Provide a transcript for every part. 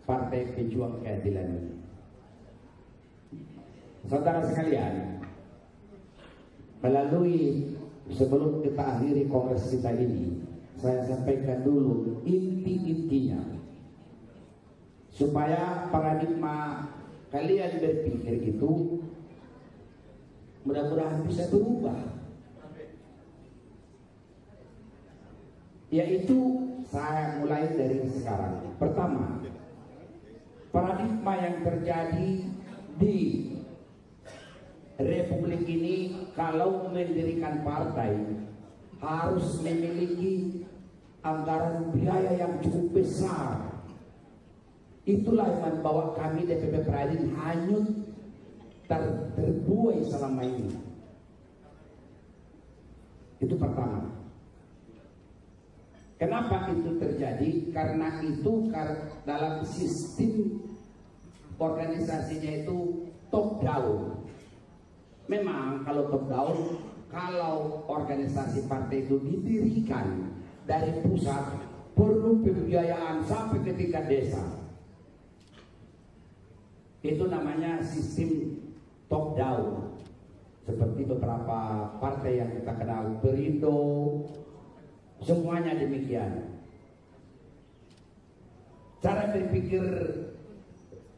Partai Pejuang Keadilan ini. Saudara sekalian, melalui sebelum kita akhiri kongres kita ini, saya sampaikan dulu inti-intinya supaya paradigma kalian berpikir itu mudah-mudahan bisa berubah. Yaitu saya mulai dari sekarang. Pertama, paradigma yang terjadi di Republik ini kalau mendirikan partai harus memiliki anggaran biaya yang cukup besar. Itulah yang membawa kami DPP Pradin hanyut terbuai selama ini. Itu pertama. Kenapa itu terjadi? Karena itu dalam sistem organisasinya itu top down. Memang kalau top down, kalau organisasi partai itu didirikan dari pusat, perlu pembiayaan sampai ke tingkat desa. Itu namanya sistem top down. Seperti beberapa partai yang kita kenal, Perindo, semuanya demikian. Cara berpikir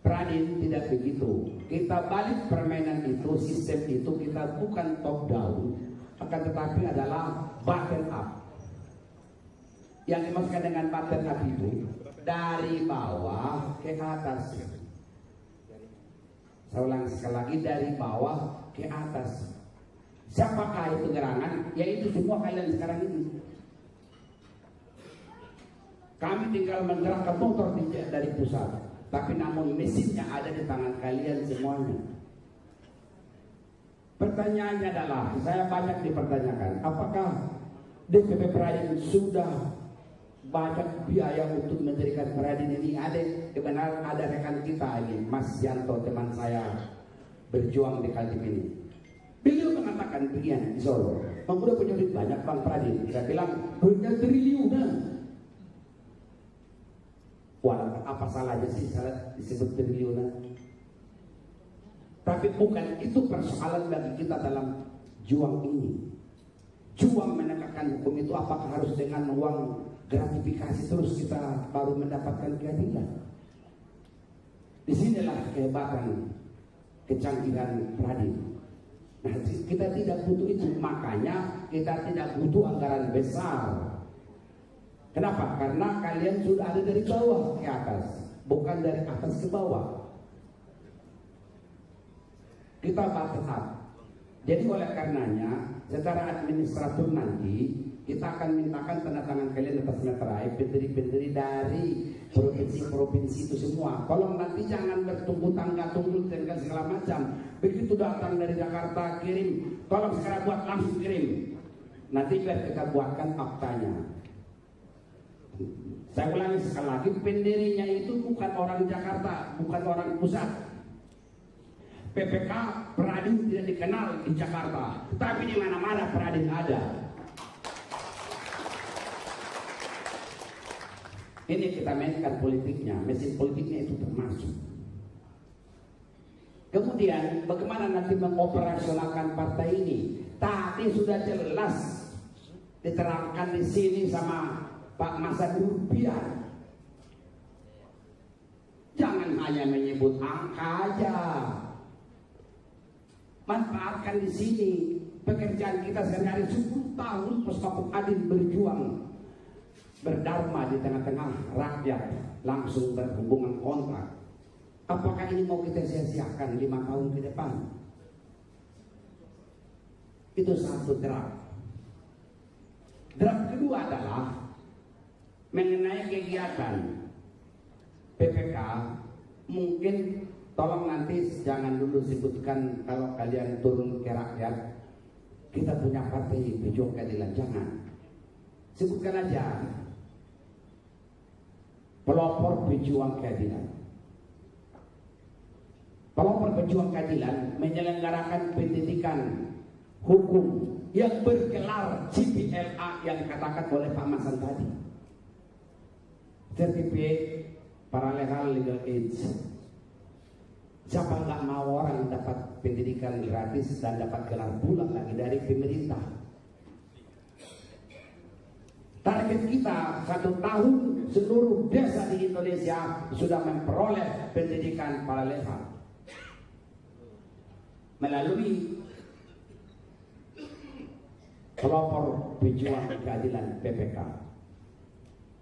Pradin tidak begitu. Kita balik permainan itu, sistem itu kita bukan top down, akan tetapi adalah bottom up. Yang dimaksudkan dengan bottom up itu dari bawah ke atas. Saya ulang sekali lagi, dari bawah ke atas. Siapakah itu gerangan? Yaitu semua kalian sekarang ini. Kami tinggal menggerakkan motor dari pusat, tapi namun mesinnya ada di tangan kalian semuanya. Pertanyaannya adalah, saya banyak dipertanyakan, apakah DPP Pradin sudah banyak biaya untuk mendirikan Pradin ini? Kebenaran ada rekan kita ini, Mas Yanto, teman saya berjuang di Kaltim ini. Beliau mengatakan begini di Solo, Bang udah punya duit banyak Bang Pradin. Saya bilang, punya triliunan. Wah, apa salahnya sih salah disebut triliunan? Tapi bukan itu persoalan bagi kita dalam juang ini. Juang menegakkan hukum itu apakah harus dengan uang gratifikasi terus kita baru mendapatkan keadilan? Disinilah kehebatan, kecanggihan Pradin. Nah, kita tidak butuh itu, makanya kita tidak butuh anggaran besar. Kenapa? Karena kalian sudah ada dari bawah ke atas, bukan dari atas ke bawah. Kita bottom up. Jadi oleh karenanya, secara administratur nanti kita akan mintakan tanda tangan kalian atas meterai, pendiri-pendiri dari provinsi-provinsi itu semua. Tolong nanti jangan bertunggu tangga, tunggu dan segala macam. Begitu datang dari Jakarta kirim, tolong sekarang buat langsung kirim. Nanti biar kita buatkan aktanya. Saya ulangi sekali lagi, pendirinya itu bukan orang Jakarta, bukan orang pusat. PPK Pradin tidak dikenal di Jakarta, tapi di mana-mana Pradin ada. Ini kita mainkan politiknya, mesin politiknya itu termasuk. Kemudian bagaimana nanti mengoperasionalkan partai ini? Tadi sudah jelas diterangkan di sini sama Pak Masa Rupiah. Jangan hanya menyebut angka aja. Manfaatkan di sini pekerjaan kita sehari-hari. 10 tahun Puspaku Adin berjuang, berdharma di tengah-tengah rakyat, langsung berhubungan kontrak. Apakah ini mau kita sia-siakan 5 tahun ke depan? Itu satu draft. Draft kedua adalah mengenai kegiatan PPK. Mungkin tolong nanti jangan dulu sebutkan kalau kalian turun ke rakyat kita punya partai Pejuang Keadilan, jangan sebutkan aja pelopor Pejuang Keadilan. Pelopor Pejuang Keadilan menyelenggarakan pendidikan hukum yang bergelar CPLA yang dikatakan oleh Pak Masan tadi. Sertifikat paralegal legal age. Siapa nggak mau orang dapat pendidikan gratis dan dapat gelar bulan lagi dari pemerintah? Target kita 1 tahun seluruh desa di Indonesia sudah memperoleh pendidikan paralegal melalui pelopor pejuang keadilan PPK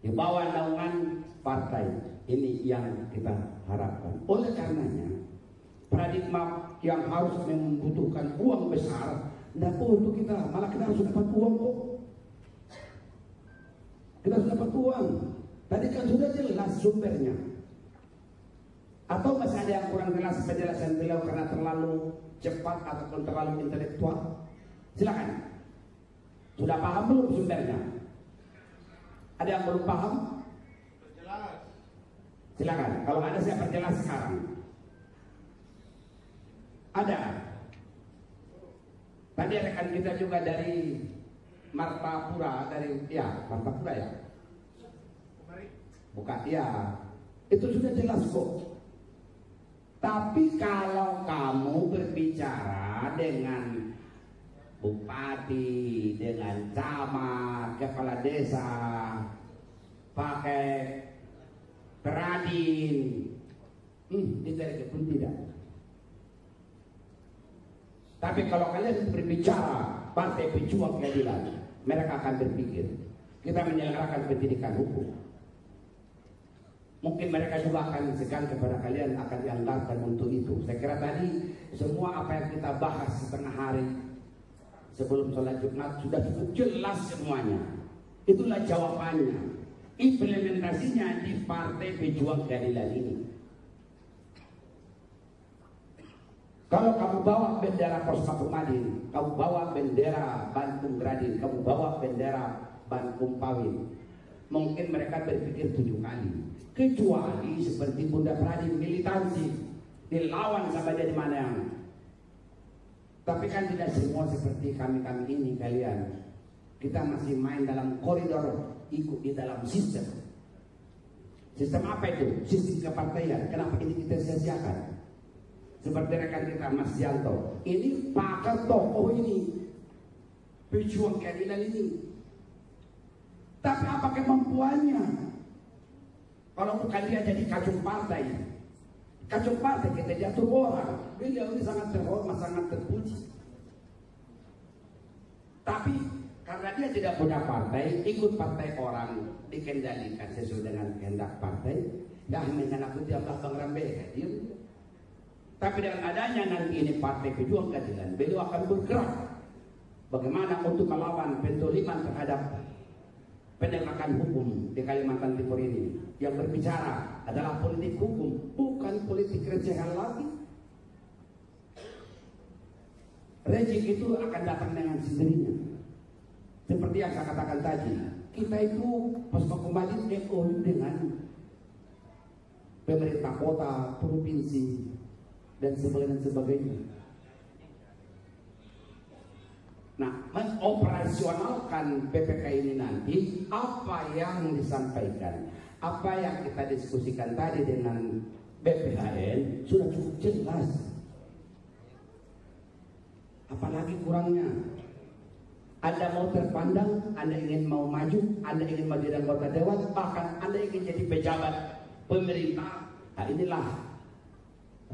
di bawah naungan partai. Ini yang kita harapkan. Oleh karenanya paradigma yang harus membutuhkan uang besar tidak perlu kita, malah kita harus dapat uang kok. Kita harus dapat uang. Tadi kan sudah jelas sumbernya. Atau masih ada yang kurang jelas penjelasan beliau karena terlalu cepat ataupun terlalu intelektual? Silakan. Sudah paham belum sumbernya? Ada yang belum paham? Perjelas. Silakan. Kalau ada saya perjelas sekarang. Ada. Tadi rekan kita juga dari Martapura, Martapura ya. Bukan ya. Itu sudah jelas kok. Tapi kalau kamu berbicara dengan bupati, dengan camat, kepala desa, pakai peradin, ditarik pun tidak. Tapi kalau kalian berbicara partai pejuang keadilan, mereka akan berpikir kita menyelenggarakan pendidikan hukum. Mungkin mereka juga akan segan kepada kalian, akan dianggarkan untuk itu. Saya kira tadi semua apa yang kita bahas setengah hari sebelum sholat Jumat sudah cukup jelas semuanya. Itulah jawabannya. Implementasinya di partai pejuang keadilan ini. Kalau kamu bawa bendera Pos Madin, kamu bawa bendera Bandung Gradin, kamu bawa bendera Bandung Pawin, mungkin mereka berpikir 7 kali. Kecuali seperti Bunda Pradin militansi, dilawan sama dia di mana yang. Tapi kan tidak semua seperti kami-kami ini kalian. Kita masih main dalam koridor, ikut di dalam sistem. Sistem apa itu? Sistem kepartaian. Kenapa ini kita sia-siakan? Seperti rekan kita Mas Yanto, ini pakar tokoh ini, pejuang keadilan ini. Tapi apa kemampuannya? Kalau bukan dia jadi kacung partai. Kacung partai kita jatuh orang. Beliau ini sangat terhormat, sangat terpuji. Tapi karena dia tidak punya partai, ikut partai orang, dikendalikan sesuai dengan kehendak partai. Ya mengenai dia belakang rambe. Tapi dengan adanya nanti ini partai pejuang keadilan, beliau akan bergerak bagaimana untuk melawan pentoliman terhadap penegakan hukum di Kalimantan Timur ini. Yang berbicara adalah politik hukum, bukan politik recehan lagi. Rejim itu akan datang dengan sendirinya. Seperti yang saya katakan tadi, kita itu pas kembali MOU dengan pemerintah kota, provinsi, dan sebagainya. Nah, mengoperasionalkan PPK ini nanti, apa yang disampaikan, apa yang kita diskusikan tadi dengan BPHN sudah cukup jelas. Apalagi kurangnya? Anda mau terpandang, Anda ingin mau maju, Anda ingin maju dan anggota dewan, bahkan Anda ingin jadi pejabat pemerintah. Nah, inilah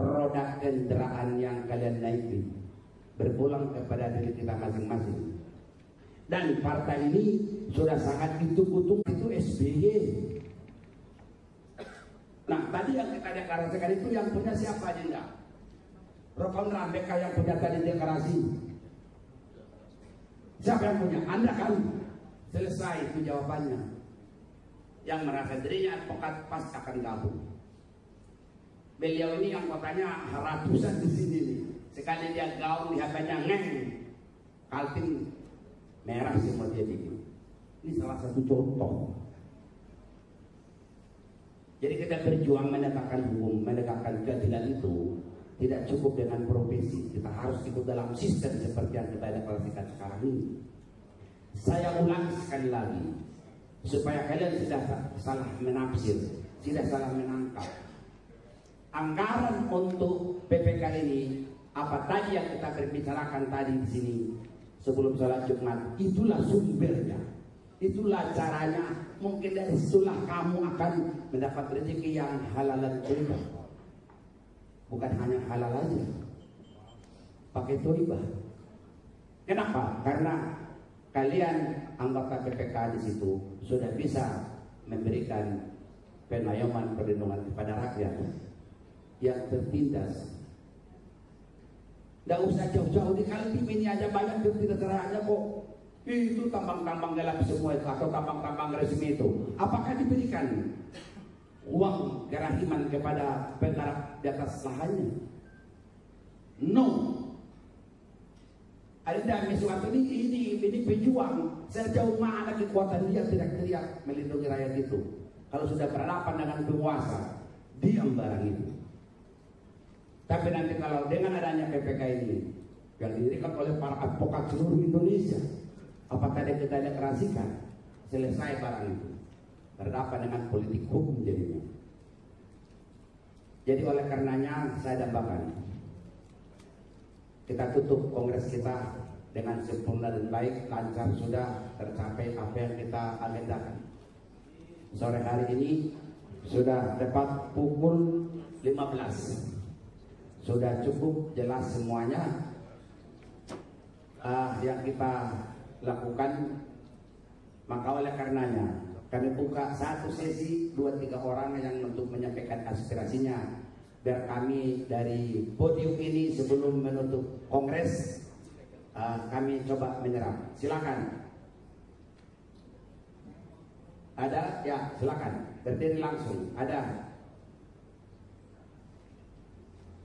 roda kendaraan yang kalian naiki, berpulang kepada diri kita masing-masing. Dan partai ini sudah sangat ditunggu-tunggu, itu SBY. Nah, tadi yang kita deklarasikan itu yang punya siapa aja enggak? Rokon Rambeka yang punya tadi deklarasi. Siapa yang punya? Anda kan? Selesai itu jawabannya. Yang merasa dirinya advokat pas akan gabung. Beliau ini yang kotanya ratusan di sini nih. Sekali dia gaung di HP-nya ngeng, Kaltim merah semua dia bikin. Ini salah satu contoh. Jadi kita berjuang menegakkan hukum, menegakkan keadilan itu tidak cukup dengan profesi. Kita harus ikut dalam sistem seperti yang kita deklarasikan sekarang ini. Saya ulang sekali lagi supaya kalian tidak salah menafsir. tidak salah menangkap. Anggaran untuk PPK ini, apa tadi yang kita berbicarakan tadi di sini sebelum sholat Jumat, itulah sumbernya, itulah caranya. Mungkin dari situlah kamu akan mendapat rezeki yang halal dan thayyibah. Bukan hanya halal aja, pakai thayyibah. Kenapa? Karena kalian anggota PPK di situ sudah bisa memberikan penayoman perlindungan kepada rakyat yang tertindas. Tidak usah jauh-jauh, di Kaltim ini aja banyak tertindas kok. Itu tambang-tambang gelap semua itu, atau tambang-tambang resmi itu. Apakah diberikan uang kerahiman kepada penggarap di atas lahannya? No. Ada sesuatu ini pejuang. Sejauh mana kekuatan dia teriak-teriak melindungi rakyat itu? Kalau sudah berhadapan dengan penguasa, diam barang itu. Tapi nanti kalau dengan adanya PPK ini yang didirikan oleh para advokat seluruh Indonesia, apakah kita deklarasikan, selesai barang itu, berhadapan dengan politik hukum jadinya. Jadi oleh karenanya saya dambakan, kita tutup kongres kita dengan sempurna dan baik, lancar, sudah tercapai apa yang kita agendakan. Sore hari ini sudah tepat pukul 15. Sudah cukup jelas semuanya yang kita lakukan. Maka oleh karenanya kami buka satu sesi 2-3 orang yang untuk menyampaikan aspirasinya, biar kami dari podium ini sebelum menutup kongres kami coba menyerap. Silakan. Ada? Ya, silakan. Berdiri langsung.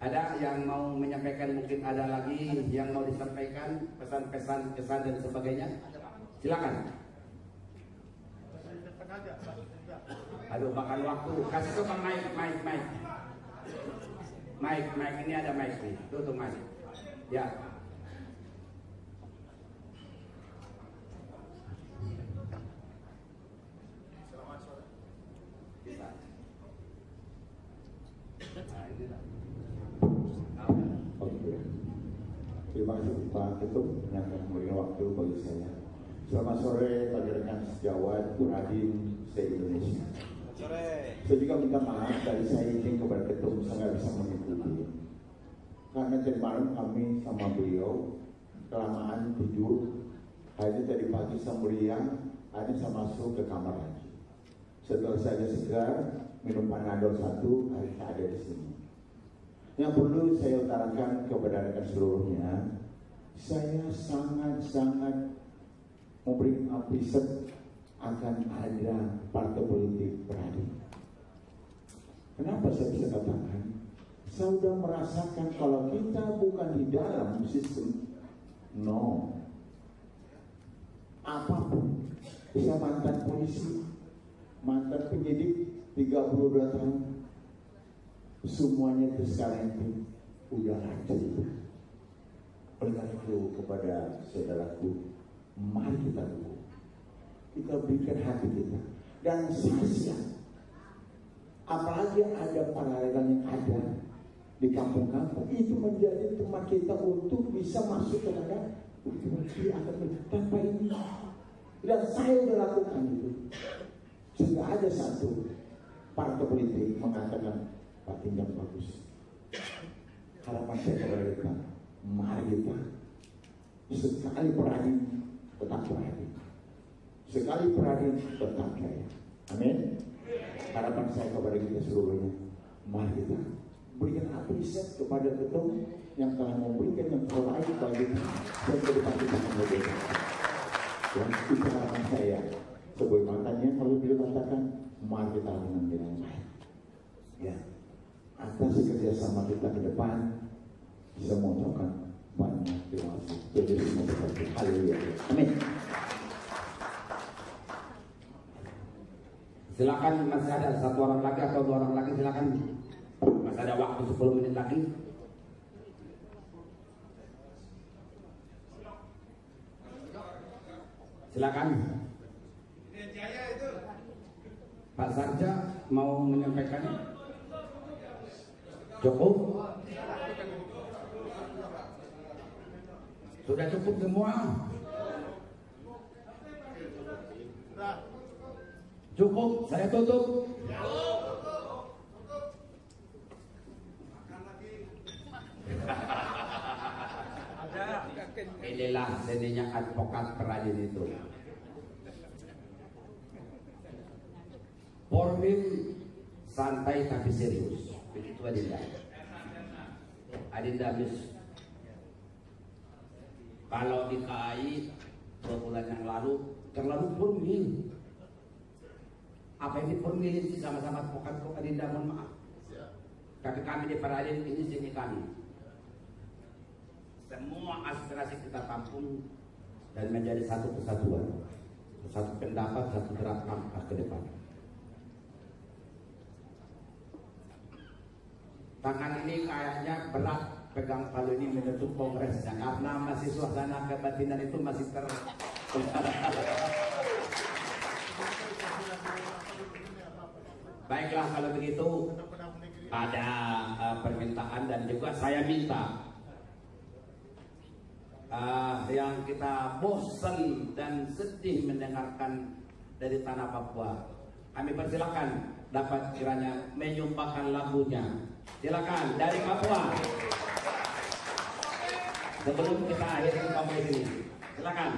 Ada yang mau menyampaikan, mungkin ada lagi yang mau disampaikan, pesan-pesan, kesan dan sebagainya. Silakan. Aduh, makan waktu. Kasih tukang mic. Mic ini ada mic nih. Tutup mic. Ya. Bisa. Nah, ini lah. Terima kasih Pak Ketum yang memberikan waktu bagi saya. Selamat sore bagi rekan sejawat Radin se-Indonesia. Saya juga minta maaf dari saya izin kepada Ketum, saya nggak bisa mengikuti karena tadi malam kami sama beliau kelamaan tidur. Akhirnya tadi pagi Samuriang hanya saya masuk ke kamar lagi. Setelah saya segar minum Panadol 1, hari tak ada di sini. Yang perlu saya utarakan kepada rekan seluruhnya, saya sangat memberi apresiasi akan ada partai politik berani. Kenapa saya bisa katakan? Saya sudah merasakan kalau kita bukan di dalam sistem, no, apapun, bisa mantan polisi, mantan penyidik 32 tahun, semuanya itu sekarang itu udah lanjut. Oleh karena itu kepada saudaraku, mari kita dukung, kita berikan hati kita dan saksikan. Apalagi ada paralel yang ada di kampung-kampung, itu menjadi tempat kita untuk bisa masuk kepada tanpa ini. Dan saya sudah lakukan itu. Sudah ada satu partai politik mengatakan Pak Tinjak bagus. Harapan saya kepada kita, mari kita sekali berani tetap berani, sekali berani tetap jaya. Amin. Harapan saya kepada kita seluruhnya, mari kita berikan apresiasi kepada ketum yang telah memberikan yang terbaik bagi kita dan ke depan kita berbeda. Dan itu harapan saya. Sebagai makanya kalau beliau katakan, mari kita dengan baik. Ya. Atas kerjasama kita ke depan, bisa mengucapkan banyak terima kasih. Jadi semua berkati. Haleluya. Amin. Silakan, masih ada satu orang lagi atau 2 orang lagi, silakan. Masih ada waktu 10 menit lagi. Silakan. Pak Sarja mau menyampaikan? Cukup? Sudah cukup semua? Cukup, saya tutup. Inilah seninya advokat perajin itu. Formil santai tapi serius. Begitu Adinda. Adinda Miss. Kalau di KAI 2 bulan yang lalu terlalu formil. Apa yang diformilin sih sama-sama advokat kok Adinda, mohon maaf. Tapi kami di perajin ini sini kami. Semua aspirasi kita tampung dan menjadi satu kesatuan, satu pendapat, satu gerak langkah ke depan. Tangan ini kayaknya berat pegang palu ini menutup kongresnya karena masih suasana kebatinan itu masih Baiklah kalau begitu ada permintaan dan juga saya minta yang kita bosan dan sedih mendengarkan dari tanah Papua, kami persilakan dapat kiranya menyumbangkan lagunya. Silakan dari Papua. Sebelum kita akhiri sampai sini, silakan.